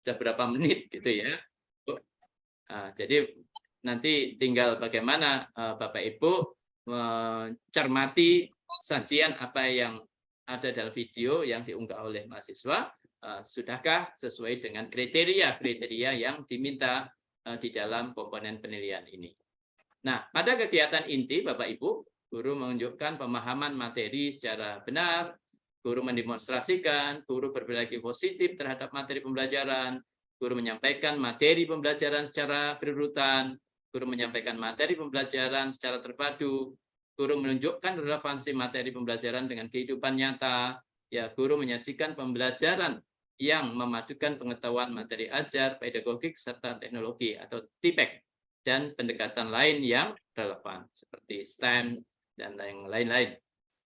sudah berapa menit gitu ya. Jadi nanti tinggal bagaimana Bapak Ibu mencermati sajian apa yang ada dalam video yang diunggah oleh mahasiswa, sudahkah sesuai dengan kriteria yang diminta di dalam komponen penilaian ini. Nah, pada kegiatan inti Bapak Ibu, guru menunjukkan pemahaman materi secara benar, guru mendemonstrasikan, guru berperilaku positif terhadap materi pembelajaran, guru menyampaikan materi pembelajaran secara berurutan, guru menyampaikan materi pembelajaran secara terpadu, guru menunjukkan relevansi materi pembelajaran dengan kehidupan nyata, ya guru menyajikan pembelajaran yang memadukan pengetahuan materi ajar, pedagogik, serta teknologi atau TIPEK, dan pendekatan lain yang relevan, seperti STEM dan yang lain-lain.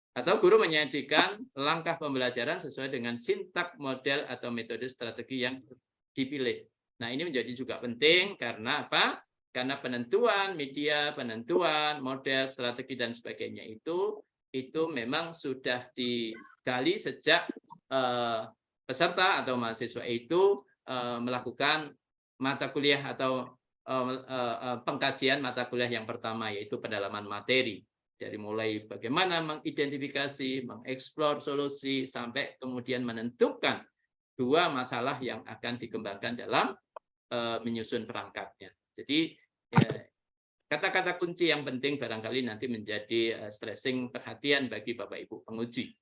Atau guru menyajikan langkah pembelajaran sesuai dengan sintak, model, atau metode strategi yang dipilih. Nah, ini menjadi juga penting karena apa? Karena penentuan media, penentuan model, strategi, dan sebagainya itu memang sudah digali sejak peserta atau mahasiswa itu melakukan mata kuliah atau pengkajian mata kuliah yang pertama, yaitu pendalaman materi. Dari mulai bagaimana mengidentifikasi, mengeksplor solusi, sampai kemudian menentukan dua masalah yang akan dikembangkan dalam menyusun perangkatnya. Jadi kata-kata kunci yang penting barangkali nanti menjadi stressing perhatian bagi Bapak Ibu penguji.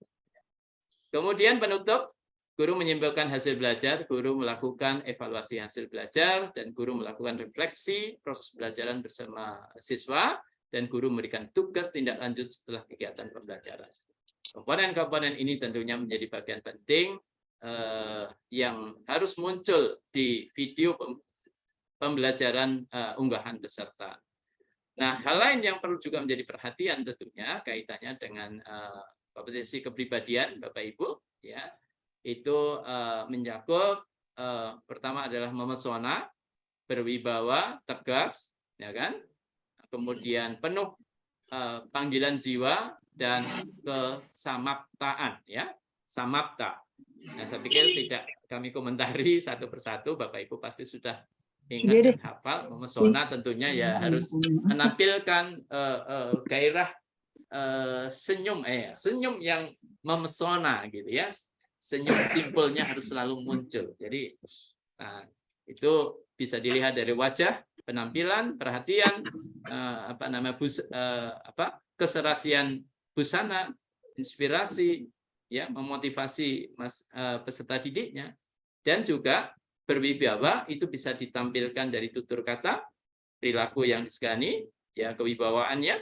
Kemudian penutup, guru menyimpulkan hasil belajar, guru melakukan evaluasi hasil belajar, dan guru melakukan refleksi proses pelajaran bersama siswa, dan guru memberikan tugas tindak lanjut setelah kegiatan pembelajaran. Komponen-komponen ini tentunya menjadi bagian penting yang harus muncul di video pembelajaran unggahan peserta. Nah, hal lain yang perlu juga menjadi perhatian tentunya kaitannya dengan kompetensi kepribadian Bapak Ibu, ya, itu mencakup pertama adalah memesona, berwibawa, tegas, ya kan? Kemudian penuh panggilan jiwa dan kesamaptaan, ya, samapta. Nah, saya pikir tidak kami komentari satu persatu, Bapak Ibu pasti sudah ingat dan hafal. Memesona tentunya ya harus menampilkan gairah senyum yang memesona gitu ya. Senyum simpelnya harus selalu muncul. Jadi itu bisa dilihat dari wajah, penampilan, perhatian, keserasian busana, inspirasi, ya, memotivasi peserta didiknya, dan juga berwibawa itu bisa ditampilkan dari tutur kata, perilaku yang disegani, ya, kewibawaannya,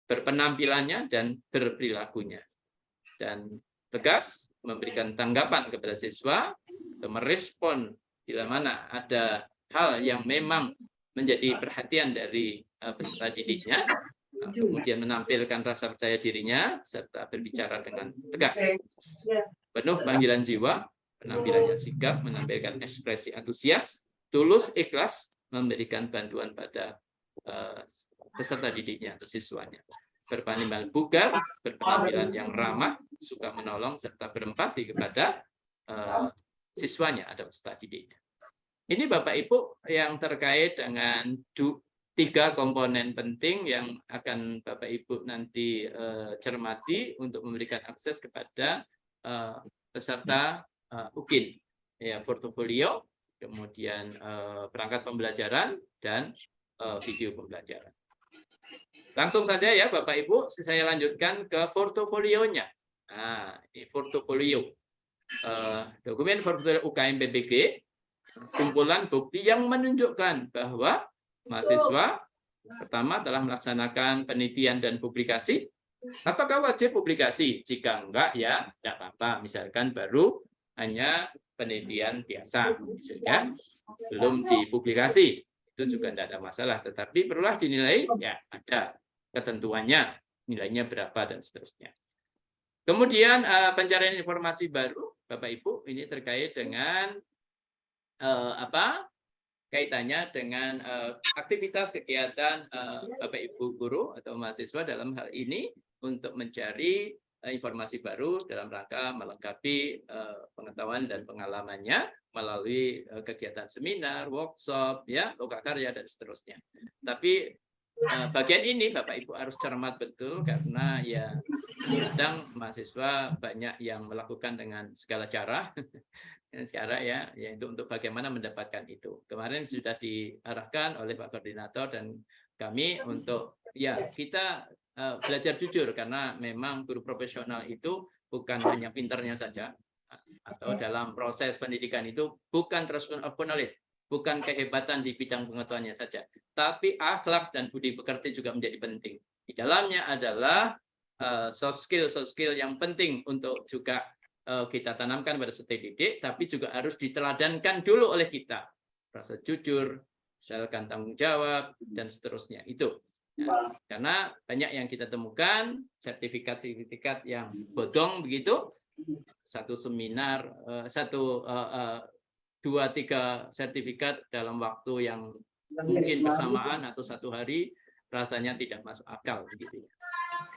berpenampilannya, dan berperilakunya. Dan tegas memberikan tanggapan kepada siswa, merespon bila mana ada hal yang memang menjadi perhatian dari peserta didiknya, kemudian menampilkan rasa percaya dirinya, serta berbicara dengan tegas. Penuh panggilan jiwa, penampilannya sigap, menampilkan ekspresi antusias, tulus, ikhlas, memberikan bantuan pada peserta didiknya atau siswanya. Berpenampilan bugar, berpenampilan yang ramah, suka menolong, serta berempati kepada siswanya atau peserta didiknya. Ini Bapak Ibu yang terkait dengan 3 komponen penting yang akan Bapak Ibu nanti cermati untuk memberikan akses kepada peserta UKIN, ya, portofolio, kemudian perangkat pembelajaran, dan video pembelajaran. Langsung saja ya Bapak Ibu, saya lanjutkan ke portofolionya. Nah, ini portofolio. Dokumen portofolio UKM PBG, kumpulan bukti yang menunjukkan bahwa mahasiswa pertama telah melaksanakan penelitian dan publikasi. Apakah wajib publikasi? Jika enggak, ya tidak apa-apa. Misalkan baru hanya penelitian biasa, misalkan belum dipublikasi, itu juga tidak ada masalah. Tetapi perlulah dinilai, ya ada ketentuannya, nilainya berapa dan seterusnya. Kemudian pencarian informasi baru, Bapak Ibu, ini terkait dengan kaitannya dengan aktivitas kegiatan Bapak Ibu guru atau mahasiswa dalam hal ini untuk mencari informasi baru dalam rangka melengkapi pengetahuan dan pengalamannya melalui kegiatan seminar, workshop, ya, lokakarya dan seterusnya. Tapi bagian ini Bapak Ibu harus cermat betul karena ya kadang mahasiswa banyak yang melakukan dengan segala cara. Ya, yaitu untuk bagaimana mendapatkan itu. Kemarin sudah diarahkan oleh Pak Koordinator dan kami untuk ya kita belajar jujur karena memang guru profesional itu bukan hanya pinternya saja atau dalam proses pendidikan itu bukan transfer of knowledge, bukan kehebatan di bidang pengetahuannya saja, tapi akhlak dan budi pekerti juga menjadi penting. Di dalamnya adalah soft skill yang penting untuk juga kita tanamkan pada setiap didik, tapi juga harus diteladankan dulu oleh kita. Rasa jujur, misalkan tanggung jawab, dan seterusnya. Itu. Ya, karena banyak yang kita temukan, sertifikat-sertifikat yang bodong begitu, satu seminar, dua, tiga sertifikat dalam waktu yang mungkin bersamaan atau satu hari, rasanya tidak masuk akal. Begitu.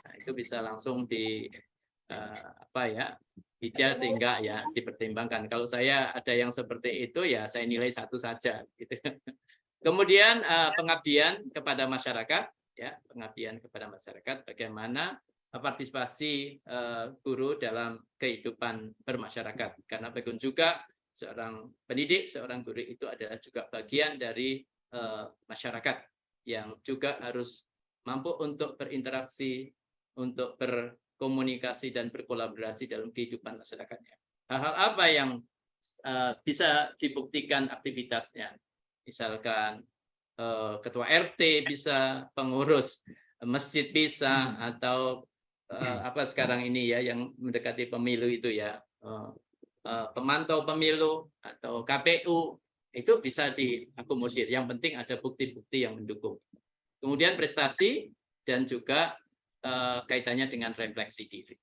Nah, itu bisa langsung tidak sehingga ya dipertimbangkan. Kalau saya ada yang seperti itu ya saya nilai 1 saja gitu. Kemudian pengabdian kepada masyarakat, ya, pengabdian kepada masyarakat, bagaimana partisipasi guru dalam kehidupan bermasyarakat. Karena bagaimanapun juga seorang pendidik, seorang guru itu adalah juga bagian dari masyarakat yang juga harus mampu untuk berinteraksi, untuk berkomunikasi dan berkolaborasi dalam kehidupan masyarakatnya. Hal-hal apa yang bisa dibuktikan aktivitasnya? Misalkan ketua RT bisa, pengurus masjid bisa, atau apa sekarang ini ya yang mendekati pemilu itu ya, pemantau pemilu atau KPU itu bisa diakomodir. Yang penting ada bukti-bukti yang mendukung. Kemudian prestasi dan juga kaitannya dengan refleksi diri.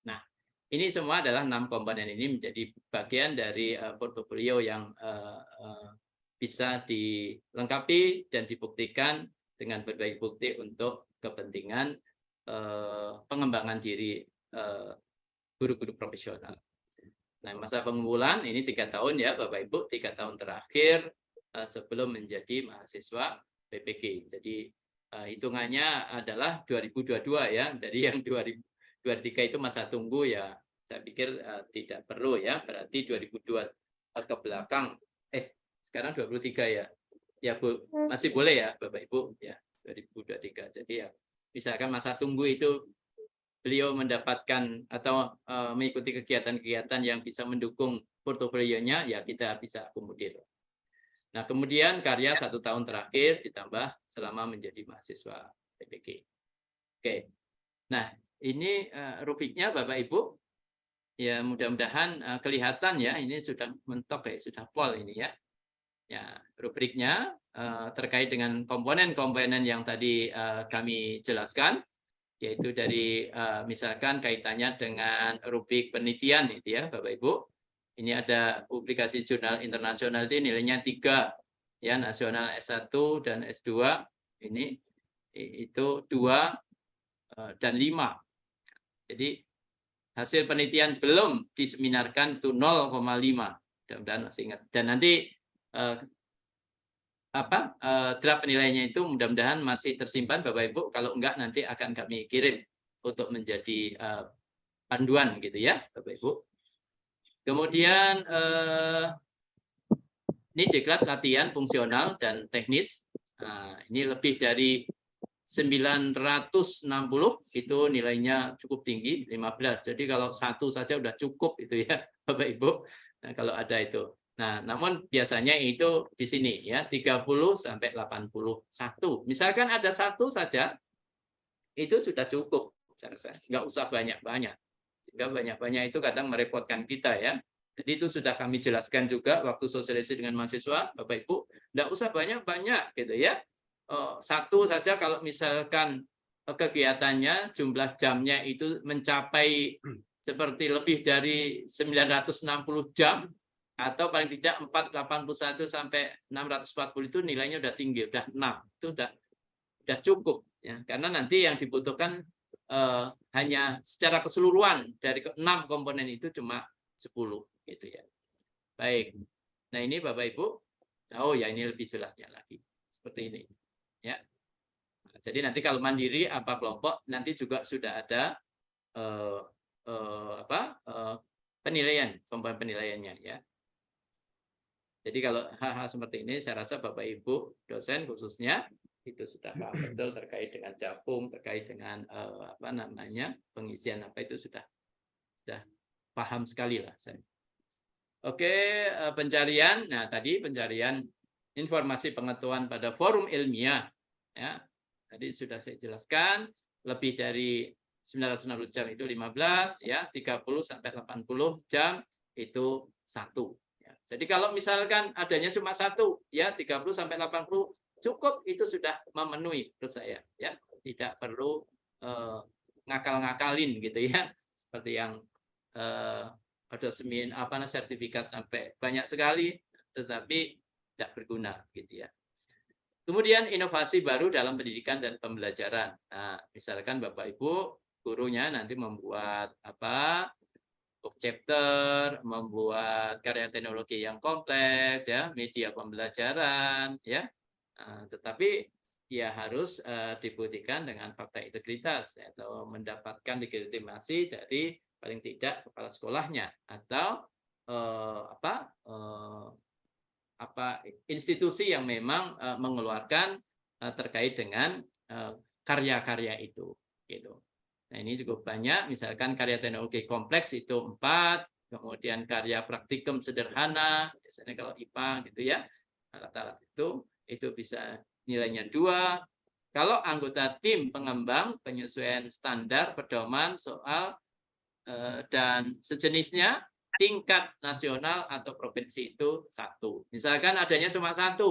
Nah, ini semua adalah 6 komponen ini menjadi bagian dari portofolio yang bisa dilengkapi dan dibuktikan dengan berbagai bukti untuk kepentingan pengembangan diri guru-guru profesional. Nah, masa pengumpulan ini 3 tahun ya Bapak Ibu, 3 tahun terakhir sebelum menjadi mahasiswa PPG. Jadi hitungannya adalah 2022 ya, dari yang 2023 itu masa tunggu ya, saya pikir tidak perlu ya, berarti 2002 ke belakang, sekarang 23 ya, ya Bu, masih boleh ya Bapak Ibu ya, 2023. Jadi ya, misalkan masa tunggu itu beliau mendapatkan atau mengikuti kegiatan-kegiatan yang bisa mendukung portofolionya, ya kita bisa akomodir. Nah, kemudian karya 1 tahun terakhir ditambah selama menjadi mahasiswa PPG. Oke. Nah, ini rubriknya Bapak Ibu. Ya, mudah-mudahan kelihatan ya, ini sudah mentok ya, sudah pol ini ya. Ya, rubriknya terkait dengan komponen-komponen yang tadi kami jelaskan, yaitu dari misalkan kaitannya dengan rubrik penelitian itu ya Bapak Ibu. Ini ada publikasi jurnal internasional ini nilainya 3 ya, nasional S1 dan S2 ini itu 2 dan 5. Jadi hasil penelitian belum diseminarkan itu 0,5. Mudah-mudahan masih ingat. Dan nanti draft penilaiannya itu mudah-mudahan masih tersimpan Bapak Ibu, kalau enggak nanti akan kami kirim untuk menjadi panduan gitu ya Bapak Ibu. Kemudian ini diklat latihan fungsional dan teknis. Ini lebih dari 960 itu nilainya cukup tinggi, 15. Jadi kalau 1 saja udah cukup itu ya Bapak Ibu. Nah, kalau ada itu. Nah, namun biasanya itu di sini ya 30 sampai 81. Misalkan ada 1 saja itu sudah cukup. Nggak usah banyak-banyak. Sehingga banyak-banyak itu kadang merepotkan kita ya. Jadi itu sudah kami jelaskan juga waktu sosialisasi dengan mahasiswa, Bapak Ibu, nggak usah banyak-banyak gitu ya. 1 saja kalau misalkan kegiatannya, jumlah jamnya itu mencapai seperti lebih dari 960 jam, atau paling tidak 481 sampai 640 itu nilainya udah tinggi, udah 6. Itu udah cukup ya. Karena nanti yang dibutuhkan hanya secara keseluruhan dari 6 komponen itu cuma 10 gitu ya. Baik. Nah, ini Bapak Ibu. Oh ya, ini lebih jelasnya lagi. Seperti ini. Ya. Jadi nanti kalau mandiri apa kelompok nanti juga sudah ada penilaian, komponen penilaiannya ya. Jadi kalau hal-hal seperti ini saya rasa Bapak Ibu dosen khususnya itu sudah paham betul terkait dengan capung, terkait dengan pengisian apa itu sudah paham sekali lah saya. Oke, pencarian. Nah, tadi pencarian informasi pengetahuan pada forum ilmiah ya. Tadi sudah saya jelaskan lebih dari 960 jam itu 15 ya, 30 sampai 80 jam itu 1 ya. Jadi kalau misalkan adanya cuma 1 ya 30 sampai 80 cukup, itu sudah memenuhi menurut saya ya. Tidak perlu ngakal-ngakalin gitu ya. Seperti yang ada sertifikat sampai banyak sekali tetapi tidak berguna gitu ya. Kemudian inovasi baru dalam pendidikan dan pembelajaran. Nah, misalkan Bapak Ibu gurunya nanti membuat book chapter, membuat karya teknologi yang kompleks ya, media pembelajaran ya. Tetapi ya harus dibuktikan dengan fakta integritas atau mendapatkan legitimasi dari paling tidak kepala sekolahnya atau institusi yang memang mengeluarkan terkait dengan karya-karya itu gitu. Nah, ini cukup banyak, misalkan karya teknologi kompleks itu 4, kemudian karya praktikum sederhana, biasanya kalau IPA gitu ya, rata-rata itu bisa nilainya 2. Kalau anggota tim pengembang penyesuaian standar pedoman soal dan sejenisnya tingkat nasional atau provinsi itu 1. Misalkan adanya cuma 1,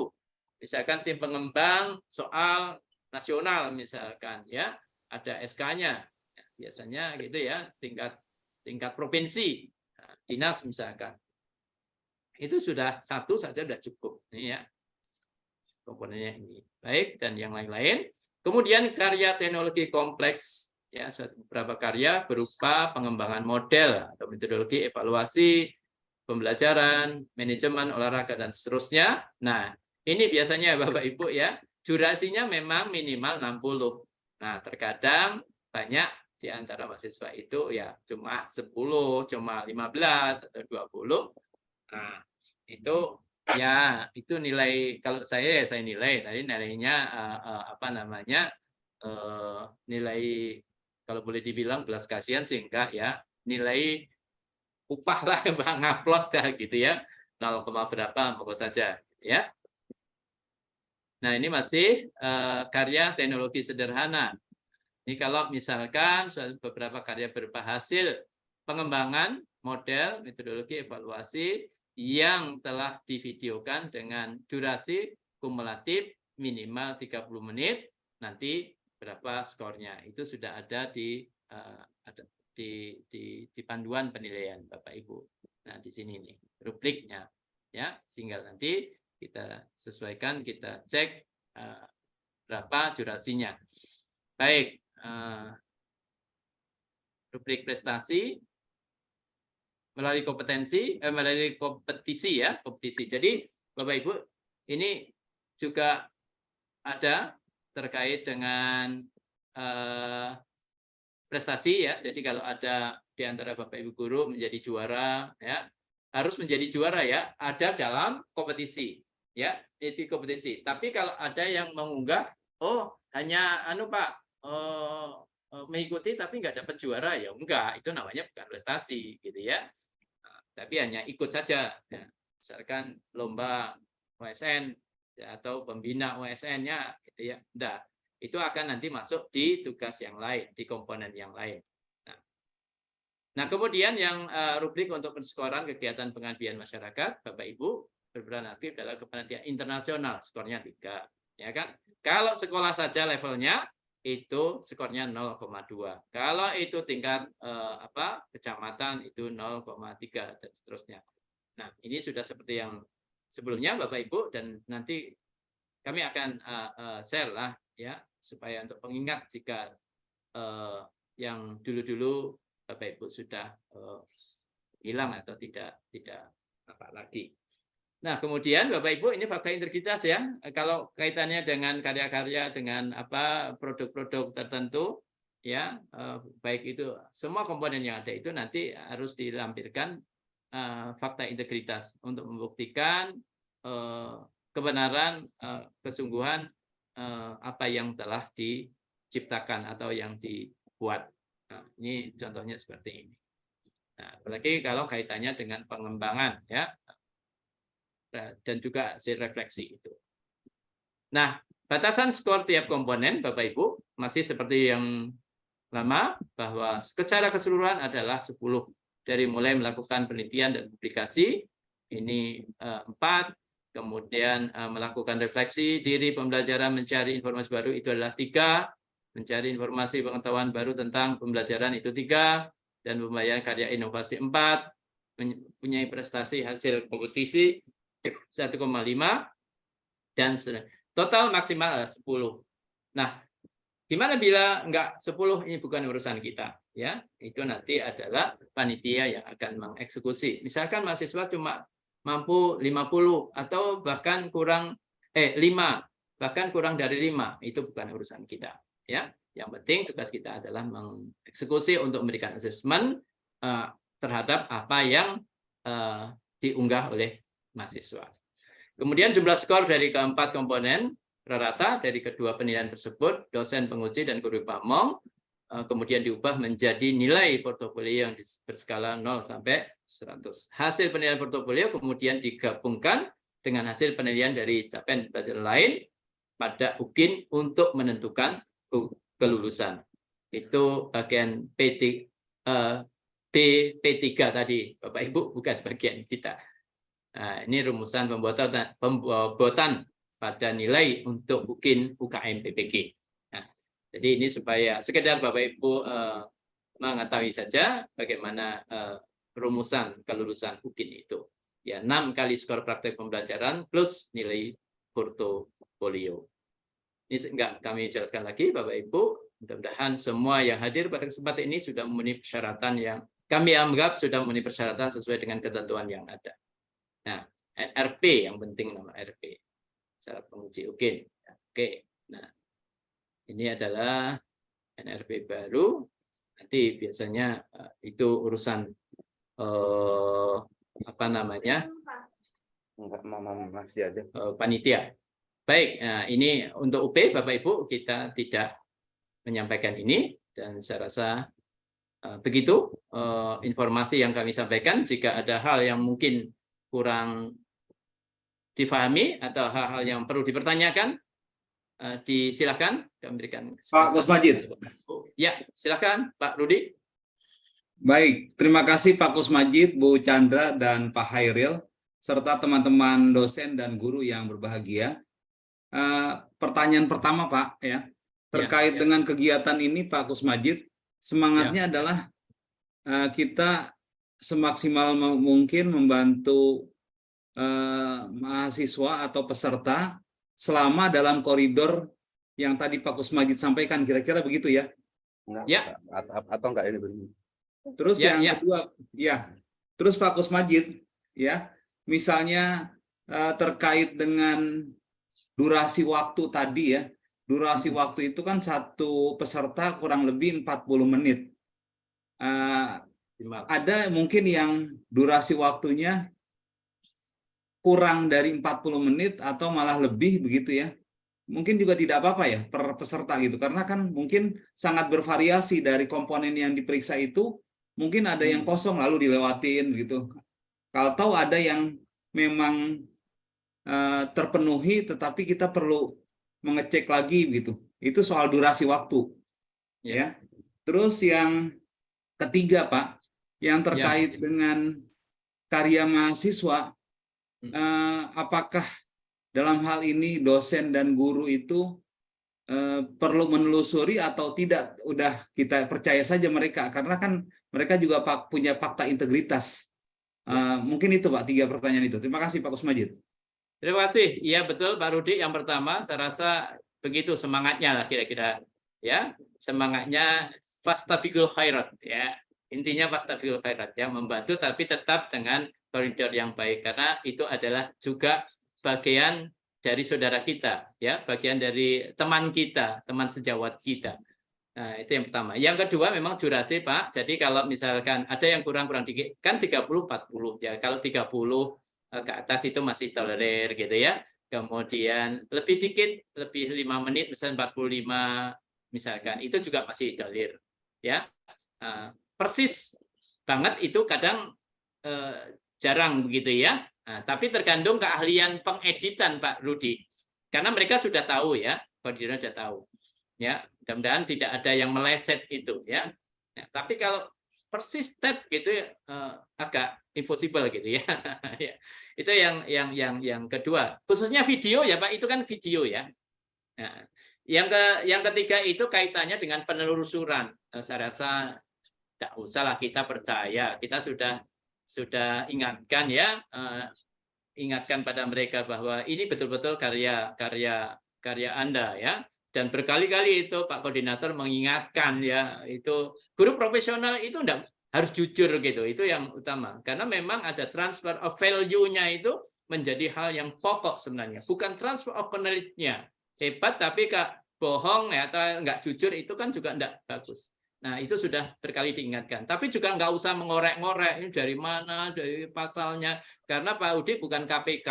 misalkan tim pengembang soal nasional misalkan ya, ada SK-nya biasanya gitu ya, tingkat provinsi, dinas misalkan, itu sudah 1 saja sudah cukup ini ya komponennya ini. Baik, dan yang lain-lain. Kemudian karya teknologi kompleks ya, beberapa karya berupa pengembangan model atau metodologi evaluasi pembelajaran, manajemen olahraga dan seterusnya. Nah, ini biasanya Bapak Ibu ya, durasinya memang minimal 60. Nah, terkadang banyak di antara mahasiswa itu ya cuma 10, cuma 15 atau 20. Nah, itu nilai, kalau saya nilai tadi nilainya nilai kalau boleh dibilang belas kasihan sih enggak ya, nilai upah lah ngupload gitu ya, 0, berapa pokok saja ya. Nah, ini masih karya teknologi sederhana. Ini kalau misalkan beberapa karya berupa hasil pengembangan model metodologi evaluasi yang telah divideokan dengan durasi kumulatif minimal 30 menit, nanti berapa skornya. Itu sudah ada di panduan penilaian Bapak Ibu. Nah, di sini nih rubriknya ya, sehingga nanti kita sesuaikan, kita cek berapa durasinya. Baik, rubrik prestasi melalui kompetisi ya, kompetisi. Jadi Bapak Ibu, ini juga ada terkait dengan prestasi ya. Jadi kalau ada di antara Bapak Ibu guru menjadi juara ya, harus menjadi juara ya, ada dalam kompetisi ya, itu kompetisi. Tapi kalau ada yang mengunggah, oh hanya Pak mengikuti tapi nggak dapat juara, ya enggak, itu namanya bukan prestasi gitu ya. Tapi hanya ikut saja ya. Misalkan lomba OSN ya, atau pembina OSN-nya gitu ya, enggak, itu akan nanti masuk di tugas yang lain, di komponen yang lain. Nah, kemudian yang rubrik untuk penskoran kegiatan pengabdian masyarakat, Bapak Ibu berperan aktif dalam kepanitiaan internasional, skornya 3, ya kan? Kalau sekolah saja levelnya itu skornya 0,2. Kalau itu tingkat kecamatan itu 0,3 dan seterusnya. Nah, ini sudah seperti yang sebelumnya Bapak Ibu, dan nanti kami akan share lah ya, supaya untuk pengingat jika yang dulu-dulu Bapak Ibu sudah hilang atau tidak apa lagi. Nah, kemudian Bapak Ibu, ini fakta integritas ya. Kalau kaitannya dengan karya-karya, dengan apa produk-produk tertentu, ya baik itu semua komponen yang ada itu nanti harus dilampirkan fakta integritas untuk membuktikan kebenaran, kesungguhan apa yang telah diciptakan atau yang dibuat. Nah, ini contohnya seperti ini. Nah, apalagi kalau kaitannya dengan pengembangan ya, dan juga hasil refleksi itu. Nah, batasan skor tiap komponen Bapak Ibu masih seperti yang lama, bahwa secara keseluruhan adalah 10, dari mulai melakukan penelitian dan publikasi ini 4, kemudian melakukan refleksi diri, pembelajaran, mencari informasi baru itu adalah 3, mencari informasi pengetahuan baru tentang pembelajaran itu 3, dan pembayaran karya inovasi 4, mempunyai prestasi hasil kompetisi 1,5, dan total maksimal adalah 10. Nah, gimana bila enggak 10? Ini bukan urusan kita, ya. Itu nanti adalah panitia yang akan mengeksekusi. Misalkan mahasiswa cuma mampu 50 atau bahkan kurang 5, bahkan kurang dari 5, itu bukan urusan kita, ya. Yang penting tugas kita adalah mengeksekusi untuk memberikan asesmen terhadap apa yang diunggah oleh mahasiswa. Kemudian jumlah skor dari keempat komponen rata dari kedua penilaian tersebut, dosen, penguji, dan guru pamong, kemudian diubah menjadi nilai portofolio yang berskala 0 sampai 100. Hasil penilaian portofolio kemudian digabungkan dengan hasil penilaian dari capaian pelajaran lain pada UKIN untuk menentukan kelulusan. Itu bagian P3 tadi, Bapak Ibu, bukan bagian kita. Nah, ini rumusan pembuatan pada nilai untuk UKIN, UKM, PPG. Nah, jadi ini supaya sekedar Bapak Ibu mengetahui saja bagaimana rumusan kelulusan UKIN itu. Ya, 6 kali skor praktek pembelajaran plus nilai portofolio. Ini enggak kami jelaskan lagi, Bapak Ibu. Mudah-mudahan semua yang hadir pada kesempatan ini sudah memenuhi persyaratan yang kami anggap sudah memenuhi persyaratan sesuai dengan ketentuan yang ada. Nah, NRP yang penting, nama RP. Syarat penguji UKIN. Oke. Nah, ini adalah NRP baru. Nanti biasanya itu urusan apa namanya? Panitia. Baik, nah ini untuk UP Bapak Ibu kita tidak menyampaikan ini, dan saya rasa begitu informasi yang kami sampaikan. Jika ada hal yang mungkin kurang difahami atau hal-hal yang perlu dipertanyakan, disilakan kami berikan Pak Kusmajid. Ya, silakan Pak Rudi. Baik, terima kasih Pak Kusmajid, Bu Chandra, dan Pak Hairil, serta teman-teman dosen dan guru yang berbahagia. Pertanyaan pertama Pak, ya, terkait dengan kegiatan ini Pak Kusmajid, semangatnya adalah kita semaksimal mungkin membantu mahasiswa atau peserta selama dalam koridor yang tadi Pak Kusmajid sampaikan, kira-kira begitu ya? Ya. Atau enggak ini begini. Terus yang kedua, ya, terus Pak Kusmajid, ya, misalnya terkait dengan durasi waktu tadi ya, durasi waktu itu kan satu peserta kurang lebih 40 menit. Ada mungkin yang durasi waktunya kurang dari 40 menit atau malah lebih begitu ya. Mungkin juga tidak apa-apa ya per peserta gitu, karena kan mungkin sangat bervariasi dari komponen yang diperiksa itu, mungkin ada yang kosong lalu dilewatin gitu. Kalau tahu ada yang memang terpenuhi tetapi kita perlu mengecek lagi gitu. Itu soal durasi waktu. Ya. Terus yang ketiga Pak, yang terkait dengan karya mahasiswa, apakah dalam hal ini dosen dan guru itu perlu menelusuri atau tidak, udah kita percaya saja mereka, karena kan mereka juga punya fakta integritas. Mungkin itu Pak, 3 pertanyaan itu. Terima kasih Pak Kusmajid. Terima kasih. Iya betul Pak Rudi. Yang pertama saya rasa begitu semangatnya lah kira-kira ya. Semangatnya fastabiqul khairat ya. Intinya fastabiqul khairat ya, membantu tapi tetap dengan koridor yang baik, karena itu adalah juga bagian dari saudara kita ya, bagian dari teman kita, teman sejawat kita. Nah, itu yang pertama. Yang kedua memang durasi, Pak. Jadi kalau misalkan ada yang kurang dikit kan 30-40 ya. Kalau 30 ke atas itu masih tolerir gitu ya. Kemudian lebih dikit, lebih 5 menit misalnya 45 misalkan, itu juga masih tolerir ya. Persis banget itu kadang jarang begitu ya. Nah, tapi tergantung keahlian pengeditan Pak Rudi. Karena mereka sudah tahu ya, koordinator sudah tahu. Ya, mudah-mudahan tidak ada yang meleset itu ya. Ya, tapi kalau persisten gitu ya, agak impossible gitu ya. Ya. Itu yang kedua. Khususnya video ya Pak, itu kan video ya. Nah, yang ketiga itu kaitannya dengan penelusuran. Saya rasa tidak usahlah kita percaya, kita sudah ingatkan ya, ingatkan pada mereka bahwa ini betul-betul karya Anda ya. Dan berkali-kali itu Pak Koordinator mengingatkan ya, itu guru profesional itu enggak harus jujur gitu, itu yang utama. Karena memang ada transfer of value-nya itu menjadi hal yang pokok sebenarnya, bukan transfer of knowledge-nya. Hebat tapi Kak bohong ya atau enggak jujur itu kan juga enggak bagus. Nah, itu sudah berkali diingatkan. Tapi juga nggak usah mengorek-ngorek ini dari mana, dari pasalnya. Karena Pak Udi bukan KPK.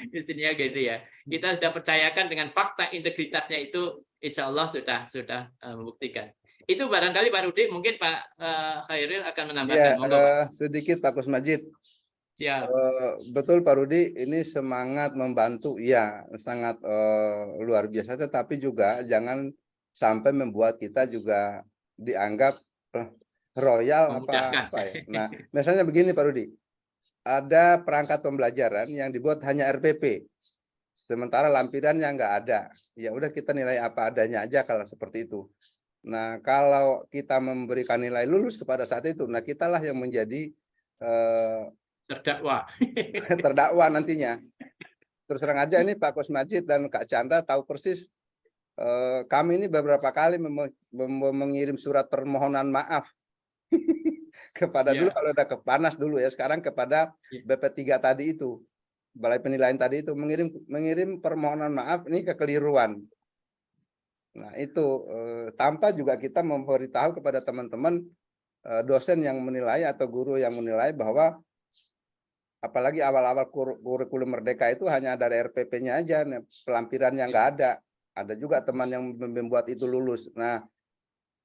Mestinya gitu ya. Kita sudah percayakan dengan fakta integritasnya itu, insya Allah sudah membuktikan. Itu barangkali Pak Rudi, mungkin Pak Khairil akan menambahkan. Ya, sedikit Pak Kusmajid. Siap. Betul Pak Rudi, ini semangat membantu, ya sangat luar biasa. Tetapi juga jangan sampai membuat kita juga dianggap royal apa ya. Nah, misalnya begini Pak Rudi, ada perangkat pembelajaran yang dibuat hanya RPP, sementara lampirannya nggak ada. Ya udah kita nilai apa adanya aja kalau seperti itu. Nah, kalau kita memberikan nilai lulus kepada saat itu, nah kitalah yang menjadi terdakwa nantinya. Terus terang aja ini Pak Kusmajid dan Kak Chandra tahu persis. Kami ini beberapa kali mengirim surat permohonan maaf kepada dulu kalau udah kepanas dulu ya, sekarang kepada BP3 tadi itu, Balai Penilaian tadi itu mengirim permohonan maaf ini kekeliruan. Nah itu tanpa juga kita memberitahu kepada teman-teman dosen yang menilai atau guru yang menilai bahwa apalagi awal-awal kurikulum Merdeka itu hanya dari RPP-nya aja, pelampirannya nggak ada. Ada juga teman yang membuat itu lulus. Nah,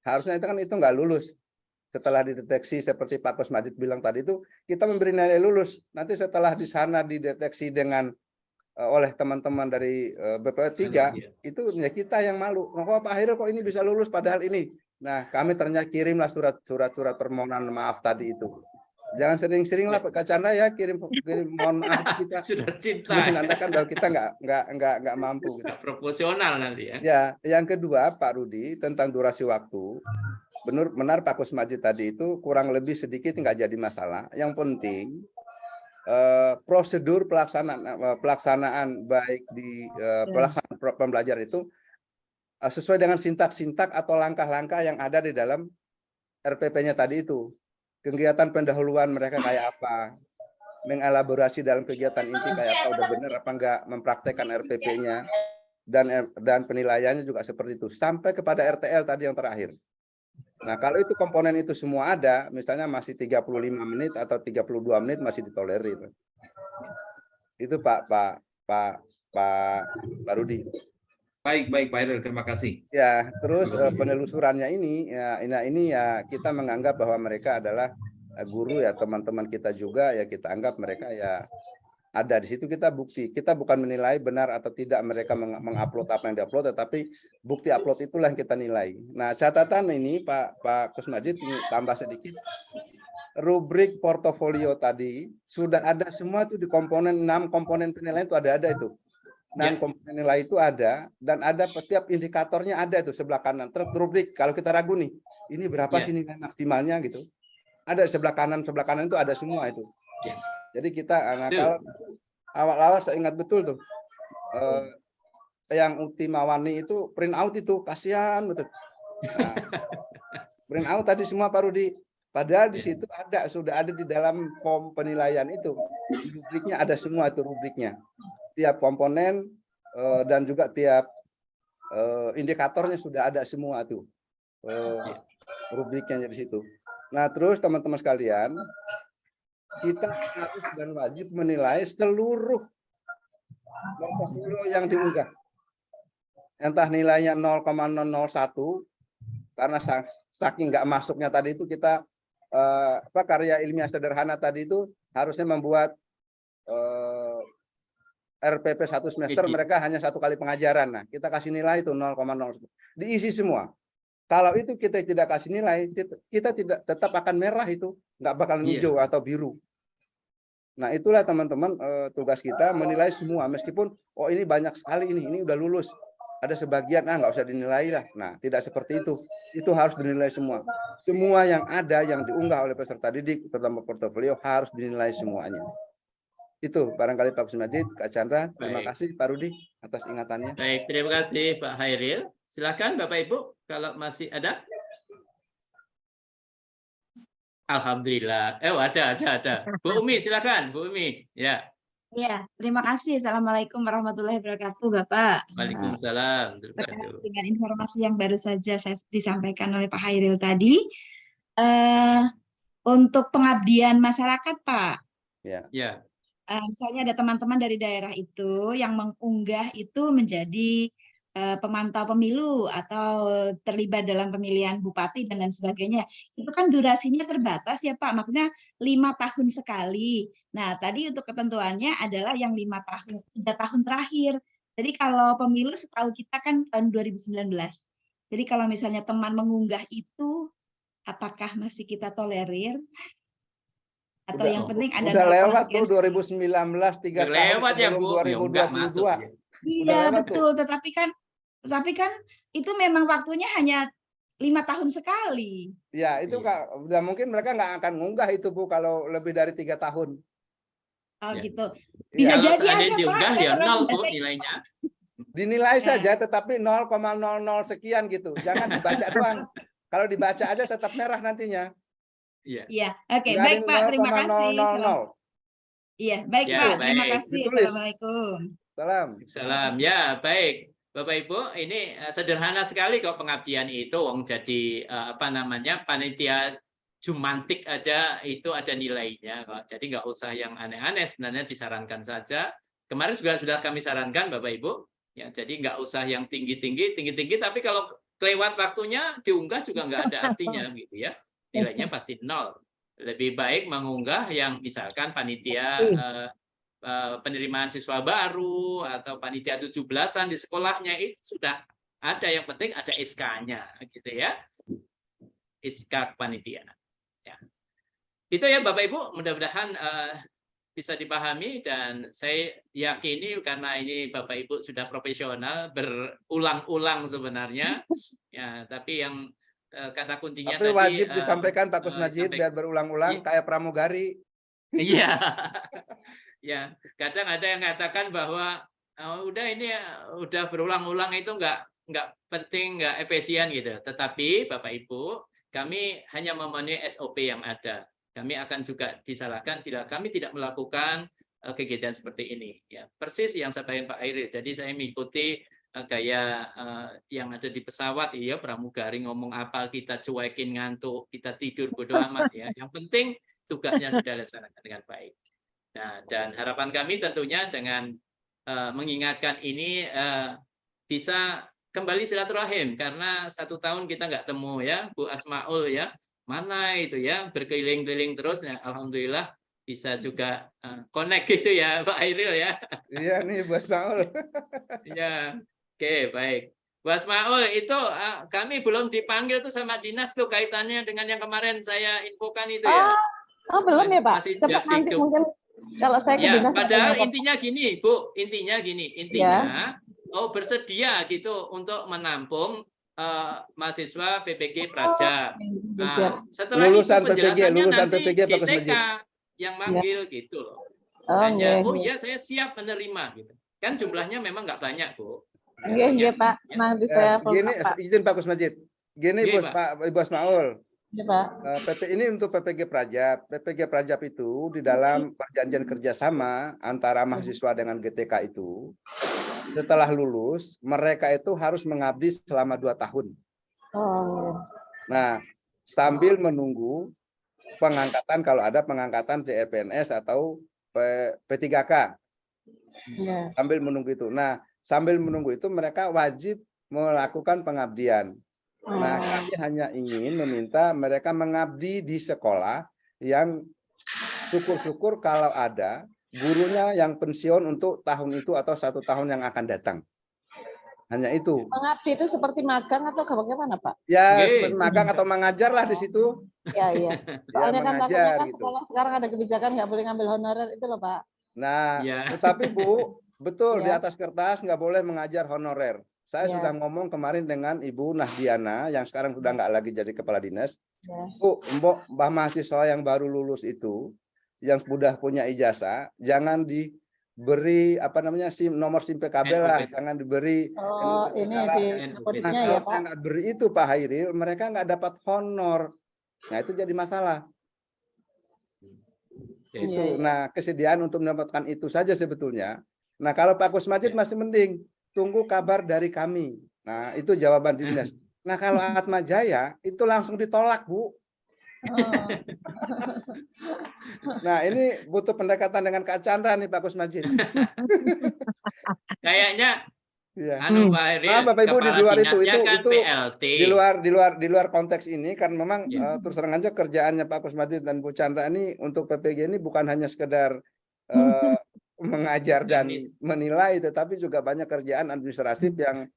harusnya itu nggak lulus. Setelah dideteksi seperti Pak Kusmajid bilang tadi itu, kita memberi nilai lulus. Nanti setelah di sana dideteksi dengan oleh teman-teman dari BP3, itu ya kita yang malu. Kok Pak Hairil kok ini bisa lulus padahal ini. Nah, kami ternyata kirimlah surat permohonan maaf tadi itu. Jangan sering-sering lah Kak Chandra ya kirim mohon maaf kita sudah cinta menandakan bahwa kita nggak mampu gitu. Proporsional nanti ya. Ya, yang kedua Pak Rudi tentang durasi waktu, benar Pak Kusmajid tadi itu kurang lebih sedikit nggak jadi masalah. Yang penting prosedur pelaksanaan baik di pelaksanaan pembelajaran itu sesuai dengan sintak-sintak atau langkah-langkah yang ada di dalam RPP-nya tadi itu. Kegiatan pendahuluan mereka kayak apa, mengelaborasi dalam kegiatan inti kayak apa, udah benar apa enggak mempraktekkan RPP-nya, dan penilaiannya juga seperti itu, sampai kepada RTL tadi yang terakhir. Nah, kalau itu komponen itu semua ada, misalnya masih 35 menit atau 32 menit masih ditolerir. Itu Pak Rudi. Baik Pak Hairil, terima kasih. Ya, terus penelusurannya ini ya kita menganggap bahwa mereka adalah guru ya, teman-teman kita juga ya, kita anggap mereka ya ada di situ. Kita bukti, kita bukan menilai benar atau tidak mereka mengupload apa yang diupload, tetapi bukti upload itulah yang kita nilai. Nah, catatan ini Pak Kusmajid ini tambah sedikit, rubrik portofolio tadi sudah ada semua itu di komponen 6 komponen penilaian itu ada itu. Dan komponen nilai itu ada, dan ada setiap indikatornya ada itu sebelah kanan. Terus rubrik kalau kita ragu nih, ini berapa sih nilai maksimalnya gitu. Ada sebelah kanan itu ada semua itu. Jadi kita kalau awal-awal saya ingat betul tuh yang Ultima Wani itu print out itu kasihan betul. Nah, print out tadi semua Pak Rudi. Padahal di situ sudah ada di dalam form penilaian itu. Rubriknya ada semua itu rubriknya. Tiap komponen dan juga tiap indikatornya sudah ada semua tuh. Rubriknya di situ. Nah, terus teman-teman sekalian, kita harus dan wajib menilai seluruh portofolio yang diunggah. Entah nilainya 0,001 karena saking nggak masuknya tadi itu kita karya ilmiah sederhana tadi itu harusnya membuat RPP 1 semester mereka hanya 1 kali pengajaran. Nah, kita kasih nilai itu 0,0 diisi semua. Kalau itu kita tidak kasih nilai, kita tidak tetap akan merah itu, nggak bakal hijau atau biru. Nah, itulah teman-teman tugas kita menilai semua meskipun ini banyak sekali ini udah lulus. Ada sebagian nggak usah dinilai lah. Nah, tidak seperti itu. Itu harus dinilai semua. Semua yang ada yang diunggah oleh peserta didik terutama portofolio harus dinilai semuanya. Itu barangkali Pak Kusmajid, Kak Chandra. Terima kasih Pak Rudi atas ingatannya. Baik, terima kasih Pak Hairil. Silakan Bapak Ibu kalau masih ada. Alhamdulillah. Ada. Bu Umi, silakan Bu Umi. Ya. Ya, terima kasih. Assalamualaikum warahmatullahi wabarakatuh, Bapak. Waalaikumsalam. Terkait dengan informasi yang baru saja saya disampaikan oleh Pak Hairil tadi, untuk pengabdian masyarakat, Pak. Ya. Misalnya ada teman-teman dari daerah itu yang mengunggah itu menjadi pemantau pemilu atau terlibat dalam pemilihan bupati dan lain sebagainya. Itu kan durasinya terbatas ya Pak, maksudnya 5 tahun sekali. Nah tadi untuk ketentuannya adalah yang 3 tahun terakhir. Jadi kalau pemilu setahu kita kan tahun 2019. Jadi kalau misalnya teman mengunggah itu, apakah masih kita tolerir? Atau yang penting ada udah lewat tuh 2019 3 tahun lewat ya Bu, 2022. Iya betul, tetapi kan itu memang waktunya hanya 5 tahun sekali. Ya itu Kak, udah mungkin mereka nggak akan ngunggah itu Bu kalau lebih dari 3 tahun. Oh gitu. Bisa jadi ada Pak. Diunggah ya 0 Bu nilainya. Dinilai saja tetapi 0,00 sekian gitu. Jangan dibaca doang. Kalau dibaca aja tetap merah nantinya. Iya. Oke, baik Pak, terima kasih. Iya, baik Pak, terima kasih. Assalamualaikum. Salam. Ya, baik. Bapak Ibu, ini sederhana sekali kok pengabdian itu, jadi panitia Jumantik aja itu ada nilainya kok. Jadi nggak usah yang aneh-aneh, sebenarnya disarankan saja. Kemarin juga sudah kami sarankan Bapak Ibu, ya jadi nggak usah yang tinggi-tinggi, tapi kalau kelewat waktunya diunggah juga nggak ada artinya gitu ya. Nilainya pasti 0. Lebih baik mengunggah yang misalkan panitia penerimaan siswa baru atau panitia 17-an di sekolahnya itu sudah ada, yang penting ada SK-nya gitu ya. SK kepanitiaan. Ya. Itu ya Bapak Ibu, mudah-mudahan bisa dipahami dan saya yakini karena ini Bapak Ibu sudah profesional berulang-ulang sebenarnya. Ya, tapi yang kata kuncinya tapi tadi wajib disampaikan Pak Kusmajid biar berulang-ulang kayak pramugari. Iya. Ya, kadang ada yang katakan bahwa udah ini udah berulang-ulang itu nggak penting, nggak efisien gitu. Tetapi Bapak Ibu, kami hanya memenuhi SOP yang ada. Kami akan juga disalahkan bila kami tidak melakukan kegiatan seperti ini. Ya, persis yang saya sampaikan Pak Hairil. Jadi saya mengikuti kayak yang ada di pesawat, pramugari ngomong apa kita cuekin, ngantuk, kita tidur bodo amat ya. Yang penting tugasnya sudah dilaksanakan dengan baik. Nah, dan harapan kami tentunya dengan mengingatkan ini bisa kembali silaturahim karena 1 tahun kita nggak temu ya Bu Asmaul ya, mana itu ya berkeliling-keliling terus ya, alhamdulillah bisa juga connect gitu ya Pak Hairil ya. Iya nih Bu Asmaul. Ya, oke baik. Bu Asmaul itu kami belum dipanggil tuh sama dinas tuh kaitannya dengan yang kemarin saya infokan itu ya. Oh belum ya Pak, cepat nanti mungkin. Kalau saya ke dinas padahal intinya gini Bu, intinya bersedia gitu untuk menampung mahasiswa PPG Praja. Nah, setelah lulusan itu penjelasannya PPG nanti GTK yang manggil gitu loh. Hanya, iya saya siap menerima gitu. Kan jumlahnya memang nggak banyak Bu. Iya Pak, nanti saya izin Pak Kusmajid. Gini, Oke, Bos, Pak. Pak, Ibu Asmaul. Ya, Pak. PP ini untuk PPG Prajab. PPG Prajab itu di dalam perjanjian kerjasama antara mahasiswa dengan GTK itu, setelah lulus, mereka itu harus mengabdi selama 2 tahun. Oh, Nah, sambil menunggu pengangkatan kalau ada pengangkatan CPNS atau P3K. ya. Sambil menunggu itu. Nah, sambil menunggu itu mereka wajib melakukan pengabdian. Nah, kami hanya ingin meminta mereka mengabdi di sekolah yang syukur-syukur kalau ada gurunya yang pensiun untuk tahun itu atau 1 tahun yang akan datang. Hanya itu. Mengabdi itu seperti magang atau bagaimana, Pak? Ya, Oke. seperti magang atau mengajar lah di situ. Ya, iya. Soalnya kan takutnya mengajar kan gitu. sekarang ada kebijakan nggak boleh ngambil honorer itu loh, Pak. Nah, Ya. tetapi Bu, betul di Ya. atas kertas nggak boleh mengajar honorer. Saya Ya. sudah ngomong kemarin dengan Ibu Nahdiana yang sekarang sudah nggak lagi jadi kepala dinas. Ya. Bu, mbah mahasiswa yang baru lulus itu, yang sudah punya ijazah, jangan diberi nomor SIM PKB lah, NOP. jangan diberi. Oh, ini di NOP. kodenya Nah, ya, kalau Pak. saya nggak beri itu Pak Hairil, mereka nggak dapat honor. Nah, itu jadi masalah. Oke. Itu. Iya, iya. Nah, kesediaan untuk mendapatkan itu saja sebetulnya. Nah, kalau Pak Kusmajid masih mending, tunggu kabar dari kami. Nah, itu jawaban dinas. Nah, kalau Atma Jaya itu langsung ditolak, Bu. Oh. Nah, ini butuh pendekatan dengan Kak Chandra nih Pak Kusmajid. Kayaknya Iya. Pak Hairil, Nah, Bapak Ibu, di kepala luar itu dinasnya kan itu PLT. di luar konteks ini kan memang Ya. terus terang aja kerjaannya Pak Kusmajid dan Bu Chandra ini untuk PPG ini bukan hanya sekedar mengajar dan Teknis. menilai, tetapi juga banyak kerjaan administratif yang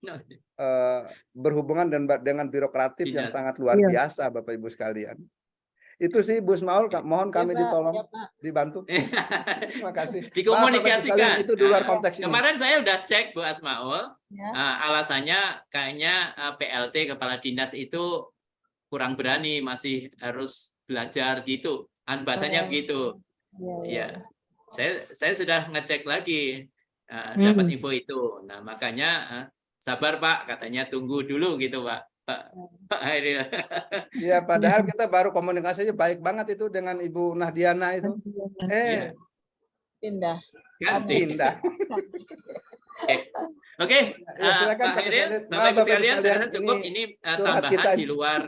berhubungan dengan birokratif yang Dinas. sangat luar biasa, Bapak Ibu sekalian. Itu sih Bu Ismaul, mohon Ya, kami Pak. ditolong, Ya, Pak. dibantu. Terima kasih. Dikomunikasikan. Maaf, Bapak Ibu sekalian, itu di luar Nah, konteks ini. Kemarin saya udah cek Bu Asmaul, Ya. alasannya kayaknya PLT kepala dinas itu kurang berani, masih harus belajar gitu. Bahasanya Oh. begitu. Ya. Ya, saya sudah ngecek lagi, dapat info itu. Nah, makanya sabar Pak, katanya tunggu dulu gitu Pak Hairil. Ya, padahal kita baru komunikasinya baik banget itu dengan Ibu Nahdiana itu. Iya. Pindah. Ganti. Pindah. Oke, Ya, silakan, Pak Pak Hairil, Kusmajid. Bapak Ibu sekalian, saya rasa ini cukup ini curhat tambahan kita. di luar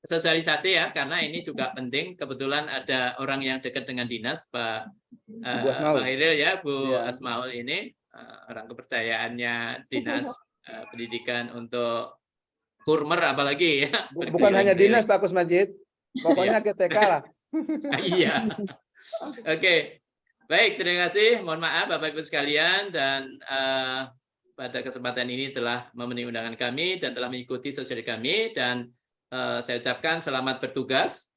sosialisasi ya, karena ini juga penting. Kebetulan ada orang yang dekat dengan dinas, Pak Hairil ya, Bu Ya. Asmaul ini orang kepercayaannya dinas pendidikan untuk Kurmer apalagi ya. Bukan hanya dinas Pak Kusmajid, pokoknya GTK lah. Iya. Oke. Baik, terima kasih. Mohon maaf Bapak Ibu sekalian, dan pada kesempatan ini telah memenuhi undangan kami dan telah mengikuti sosial kami, dan saya ucapkan selamat bertugas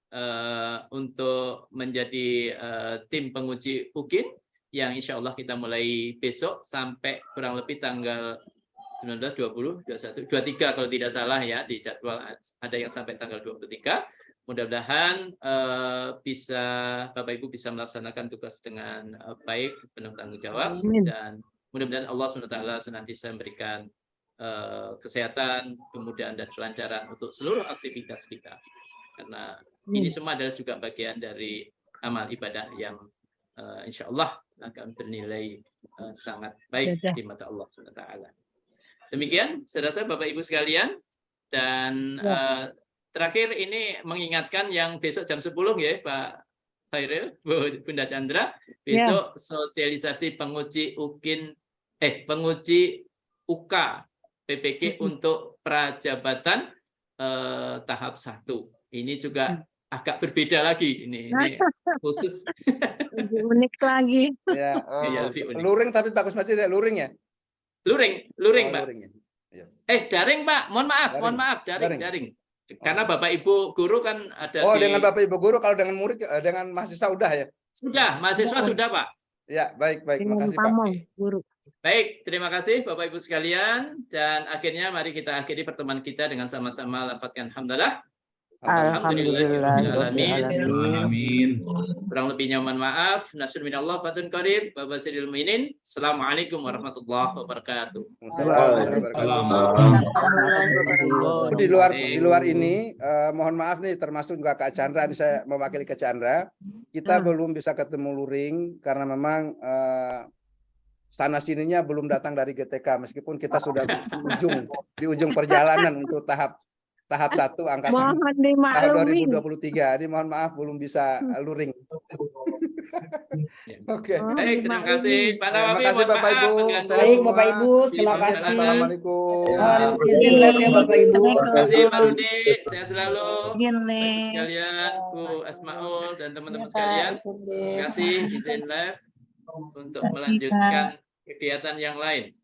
untuk menjadi tim penguji UKIN yang insya Allah kita mulai besok sampai kurang lebih tanggal 19, 20, 21, 23 kalau tidak salah ya, di jadwal ada yang sampai tanggal 23. Mudah-mudahan bisa Bapak Ibu bisa melaksanakan tugas dengan baik, penuh tanggung jawab, dan mudah-mudahan Allah SWT senantiasa memberikan kesehatan, kemudahan dan kelancaran untuk seluruh aktivitas kita. Karena ini semua adalah juga bagian dari amal ibadah yang insya Allah akan bernilai sangat baik di mata Allah SWT. Demikian, saya rasa Bapak Ibu sekalian, dan terakhir ini mengingatkan yang besok jam 10 ya Pak Hairil, Bunda Chandra, besok sosialisasi penguji UKIN, penguji UK PPG untuk prajabatan tahap 1. Ini juga agak berbeda lagi, ini khusus. Lebih unik lagi. Ya, Iya, lebih unik. luring tapi Pak Kusmajid ya, luring ya? Luring Pak. Luring ya. Daring Pak, mohon maaf, daring. Karena Bapak Ibu guru kan ada dengan Bapak Ibu guru, kalau dengan murid, dengan mahasiswa udah ya? Sudah, mahasiswa sudah Pak. Ya, baik. Dengan Makasih Pak. pamong, guru. Baik, terima kasih Bapak Ibu sekalian, dan akhirnya mari kita akhiri pertemuan kita dengan sama-sama lafadzkan hamdalah. Amin. Kurang lebihnya mohon maaf. Nasrul minallah fatun qarib. Wa basyiril mu'minin. Assalamualaikum warahmatullahi wabarakatuh. Di luar ini, mohon maaf nih, termasuk juga Kak Chandra, ini saya mewakili Kak Chandra. Kita belum bisa ketemu luring karena memang sana sininya belum datang dari GTK, meskipun kita sudah di ujung perjalanan untuk tahap 1 angkatan Mohon tahun dimaklumi. 2023. Ini mohon maaf belum bisa luring. Oke. Baik, terima kasih Pak Nawawi. Terima kasih Mohon Bapak maaf Ibu. mengganggu. Baik Bapak Ibu, terima Iya, kasih. Assalamualaikum. Izin live ya Bapak Ibu. Terima kasih Pak Rudi, sehat selalu. Izin Bapak live. sekalian, Bu Asmaul dan teman-teman Iya, Pak, sekalian. izin Terima live. kasih izin live untuk Terima kasih, melanjutkan kegiatan yang lain.